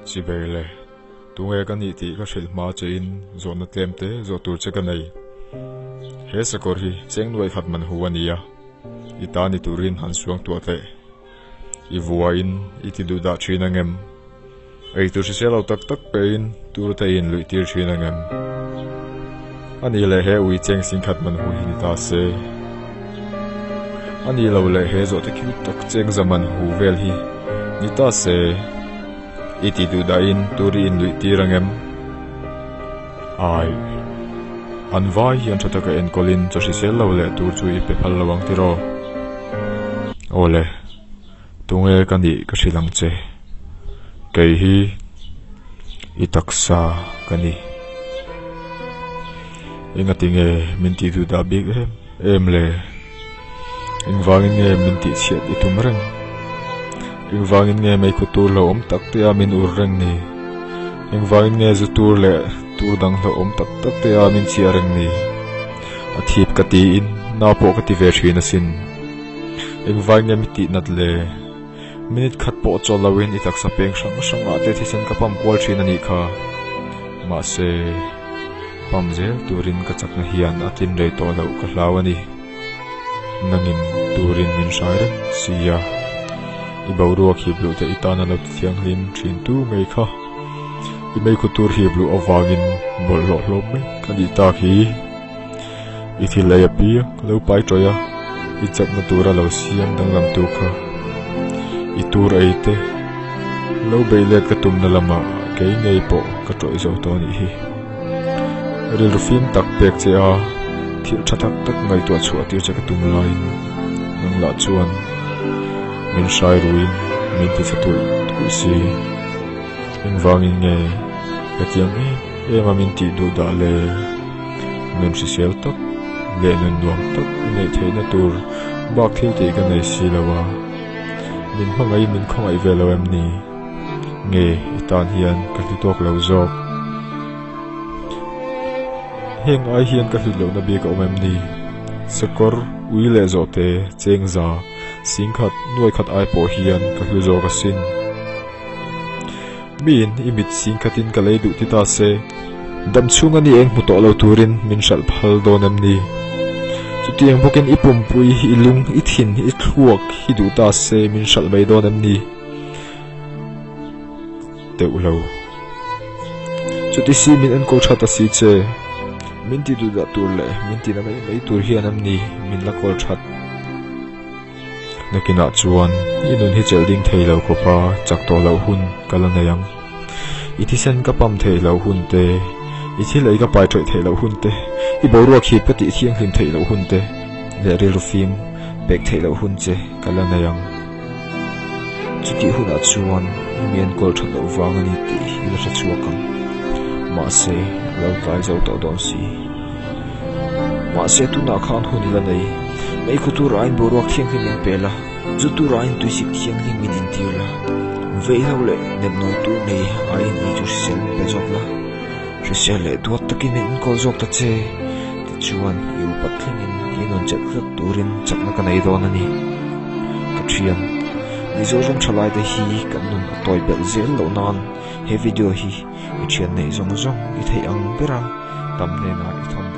chi bele tunge kan ni ti ka hril ma chein zona tlemte zo tur che ka nei he sakor hi cheng noi khat man huania itani turin han suang tu ate ivuain itidu da thinangem ei tu selo tak tak pein tur te in lui tir thinangem ani le he ui cheng sing khat man hu hi ta se ani lo le he zo te ki tak cheng zaman hu vel hi ni ta se itidu da in turi in lui tirangem ai anvai hian thataka en kolin chosi selo le tur chu i pe phal lawang tiro ole tunge kani ka hrilang che kei hi itaksa kani inga tinge minti du da big em le ingwangin nge minti chiat itumrang ingwangin nge mai kutur lo om tak te amin urrang ni ingwangin nge zutur le tur dang lo om tak tak te amin chiarang ni athip kati in na po kati ve thina sin ingwang nge miti nat le minute khat po cholawin itak sa peng sang sang ate thisen kapam kwal thina ni kha ma se pamzel turin ka chakna hian atin rei to lo ka hlawani nangin turin min shair sia ibawru khi blu te itana lo thiang lim thin tu mei kha imei khutur hi blu awangin bol lo hlom me kani ta khi ithilaya pi lo pai toya ichak na tura lo siam dang lam tu kha itur aite lo beilet ka tum na lama ke ngei po ka troi zo to ni hi ril rufim tak pek che a thil thatak tak ngai to chu atir cha ka tum lain nang la chuan min shai ruin min ti chatu tu si ingwangin nge katiang e ma min ti du da le nun si sel tak le nun duang tak nei theina tur bak thil te ka nei si lawa min mangai min khongai velo em ni nge itan hian ka ti tok lo zok heng ai hian ka hilo na bi ka omem ni sakor ui le zote chengza singkhat nuai khat ai po hian ka hil zo ka sin min imit singkhatin ka leidu ti ta se dam chunga ni eng muto lo turin min shal phal donem ni chutiang boken ipum pui ilung ithin ithuak hidu ta se min shal mai donem ni teulo chuti si min en ko thata si che min ti du da tur le min ti na mai tur hian am ni min la kol that nakina chuan inun hi chelding theilo ko pa chak to lo hun kalanayang itisen ka pam theilo hun te ithilai ka pai thoi theilo hun te I boru khi pati thiang hlim theilo hun te le ril fim pek theilo hun che kalanayang chuti huna chuan mien kol that lo wangani ti ila sa chuakam ma se lo tai zo to don si ma se tu na khan hunila nei mai khutur ain boru thiang hlim pela zutur ain tu sik thiang hlim min intila vei hole nem noi tu nei ain ni tu sel pe jokla sele duat takin in kol jok ta che ti chuan yu pathlin in on chak rak turin chakna ka nei don ani ka thian ni zo jom chalai de hi kan nun toy bel zel lo nan he video hi i thian nei zong zong i thei ang pera tam ne na i thom